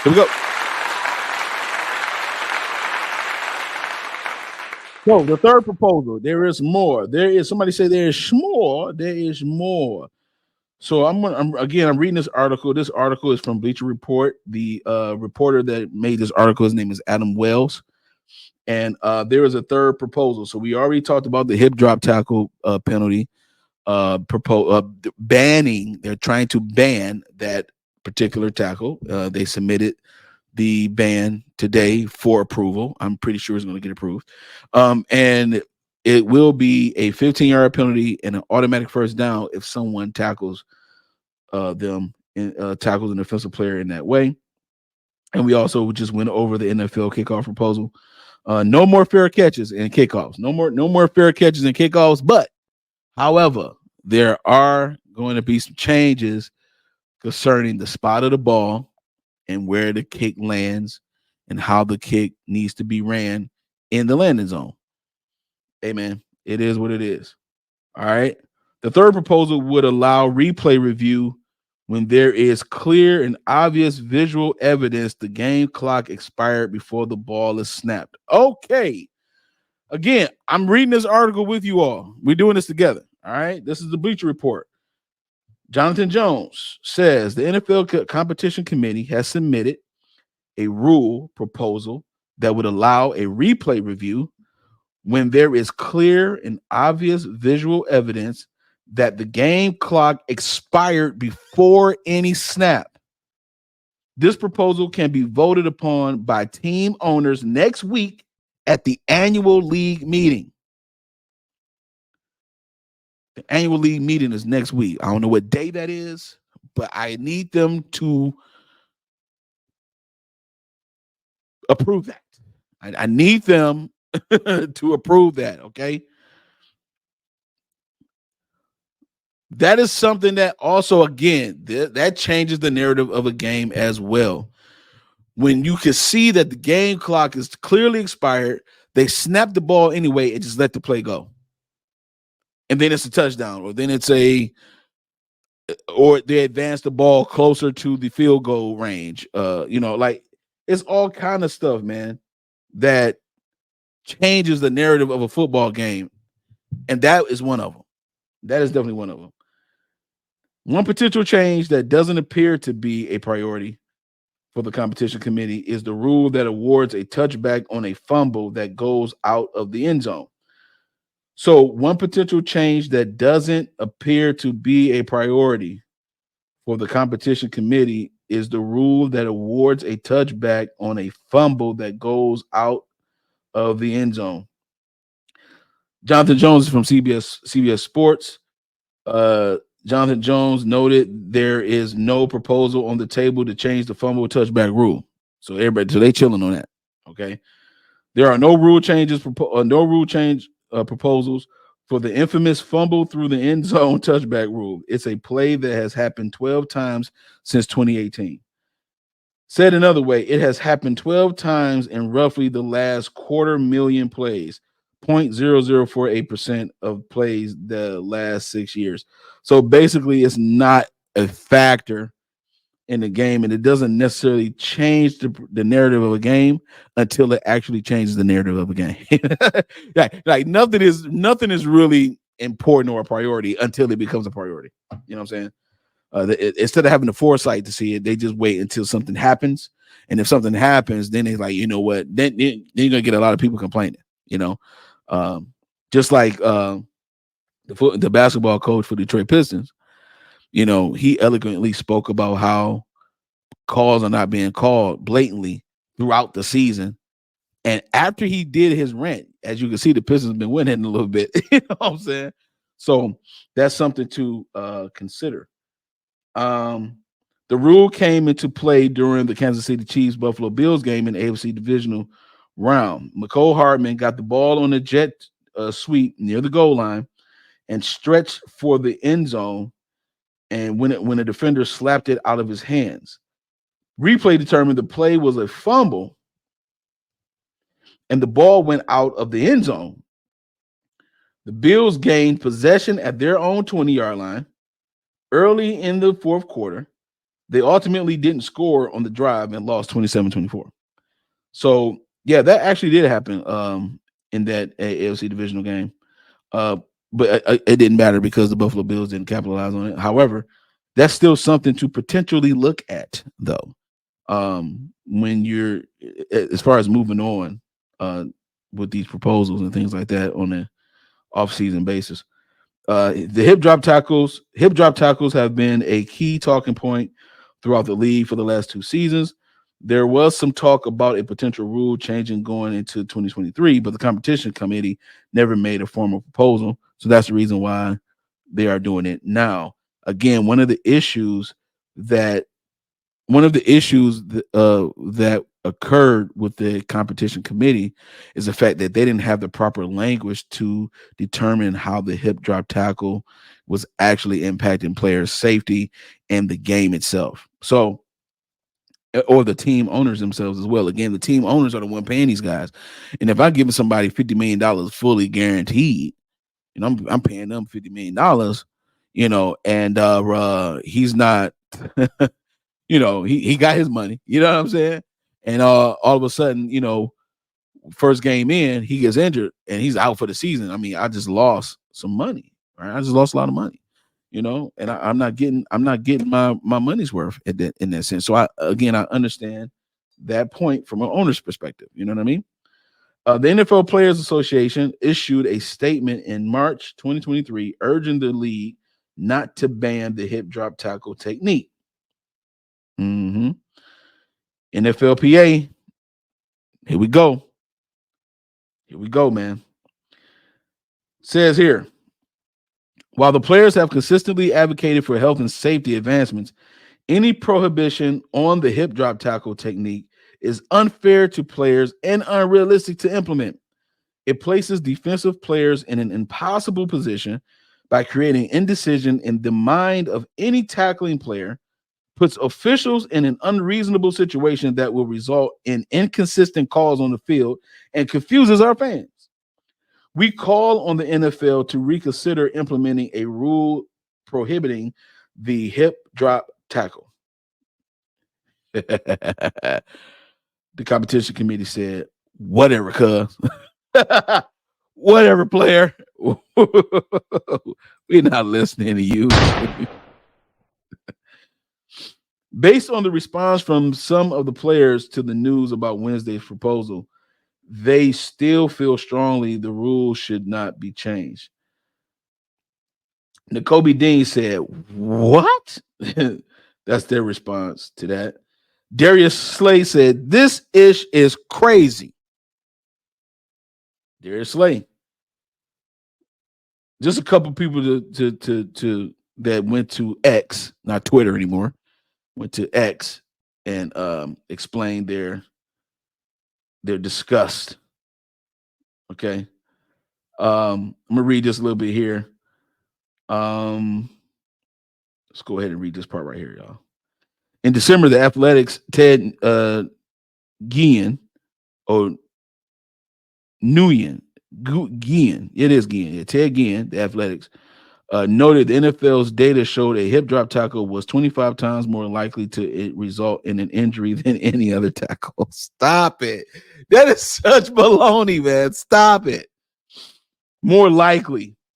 Here we go. So the third proposal, there is more. There is somebody say there is more. There is more. So I'm reading this article. This article is from Bleacher Report. The reporter that made this article, his name is Adam Wells. And there is a third proposal. So we already talked about the hip drop tackle penalty. Banning. They're trying to ban that particular tackle. They submitted the ban today for approval. I'm pretty sure it's going to get approved. And it will be a 15-yard penalty and an automatic first down if someone tackles tackles an offensive player in that way. And we also just went over the NFL kickoff proposal. No more fair catches and kickoffs. No more fair catches and kickoffs. But, however, there are going to be some changes concerning the spot of the ball and where the kick lands and how the kick needs to be ran in the landing zone. Amen. It is what it is. All right. The third proposal would allow replay review when there is clear and obvious visual evidence the game clock expired before the ball is snapped. Okay. Again, I'm reading this article with you all. We're doing this together. All right. This is the Bleacher Report. Jonathan Jones says the NFL Competition Committee has submitted a rule proposal that would allow a replay review when there is clear and obvious visual evidence that the game clock expired before any snap. This proposal can be voted upon by team owners next week at the annual league meeting. The annual league meeting is next week. I don't know what day that is, but I need them to approve that. I need them to approve that, okay? That is something that also, again, that changes the narrative of a game as well. When you can see that the game clock is clearly expired, they snap the ball anyway and just let the play go. And then it's a touchdown, or then or they advance the ball closer to the field goal range. Like it's all kind of stuff, man, that changes the narrative of a football game. And that is one of them. That is definitely one of them. One potential change that doesn't appear to be a priority for the competition committee is the rule that awards a touchback on a fumble that goes out of the end zone. So one potential change that doesn't appear to be a priority for the competition committee is the rule that awards a touchback on a fumble that goes out of the end zone. Jonathan Jones is from CBS Sports. Jonathan Jones noted there is no proposal on the table to change the fumble touchback rule. So they chilling on that. Okay. There are no rule changes, proposals for the infamous fumble through the end zone touchback rule. It's a play that has happened 12 times since 2018. Said another way, it has happened 12 times in roughly the last 250,000 plays, 0.0048% of plays the last 6 years. So basically, it's not a factor in the game, and it doesn't necessarily change the narrative of a game until it actually changes the narrative of a game. like nothing is really important or a priority until it becomes a priority. You know what I'm saying? Instead of having the foresight to see it, they just wait until something happens, and if something happens, then they're like, you know what? Then you're gonna get a lot of people complaining. Just like the basketball coach for Detroit Pistons. He eloquently spoke about how calls are not being called blatantly throughout the season. And after he did his rant, as you can see, the Pistons have been winning a little bit. You know what I'm saying? So that's something to consider. The rule came into play during the Kansas City Chiefs Buffalo Bills game in the AFC divisional round. McCole Hardman got the ball on the jet sweep near the goal line and stretched for the end zone. And when a defender slapped it out of his hands, replay determined the play was a fumble and the ball went out of the end zone. The Bills gained possession at their own 20-yard line early in the fourth quarter. They ultimately didn't score on the drive and lost 27-24. So yeah, that actually did happen in that AFC divisional game. Uh, but it didn't matter because the Buffalo Bills didn't capitalize on it. However, that's still something to potentially look at, though. When you're as far as moving on with these proposals and things like that on an off-season basis. The hip drop tackles have been a key talking point throughout the league for the last 2 seasons. There was some talk about a potential rule changing going into 2023, but the competition committee never made a formal proposal. So that's the reason why they are doing it now. Again, that that occurred with the competition committee is the fact that they didn't have the proper language to determine how the hip drop tackle was actually impacting players' safety and the game itself. So, or the team owners themselves as well. Again, the team owners are the one paying these guys. And if I'm giving somebody $50 million fully guaranteed, and I'm paying them $50 million, and he's not he got his money, you know what I'm saying? And all of a sudden, first game in, he gets injured and he's out for the season. I mean, I just lost some money, right? I just lost a lot of money, and I'm not getting my money's worth in that sense. So I understand that point from an owner's perspective. You know what I mean? The NFL Players Association issued a statement in March 2023 urging the league not to ban the hip drop tackle technique. Mm-hmm. NFLPA, here we go. Here we go, man. Says here, while the players have consistently advocated for health and safety advancements, any prohibition on the hip drop tackle technique is unfair to players and unrealistic to implement. It places defensive players in an impossible position by creating indecision in the mind of any tackling player, puts officials in an unreasonable situation that will result in inconsistent calls on the field, and confuses our fans. We call on the NFL to reconsider implementing a rule prohibiting the hip drop tackle. The competition committee said, whatever, cuz. Whatever, player. We're not listening to you. Based on the response from some of the players to the news about Wednesday's proposal, they still feel strongly the rules should not be changed. N'Kobe Dean said, what? That's their response to that. Darius Slay said, this ish is crazy. Darius Slay. Just a couple people to that went to X, not Twitter anymore, went to X and explained their disgust. Okay. I'm gonna read this a little bit here. Let's go ahead and read this part right here, y'all. In December, the Athletics Ted Guillen or Nguyen, it is Guillen, yeah, Ted Guillen, the Athletics, noted the NFL's data showed a hip drop tackle was 25 times more likely to result in an injury than any other tackle. Stop it. That is such baloney, man. Stop it. More likely.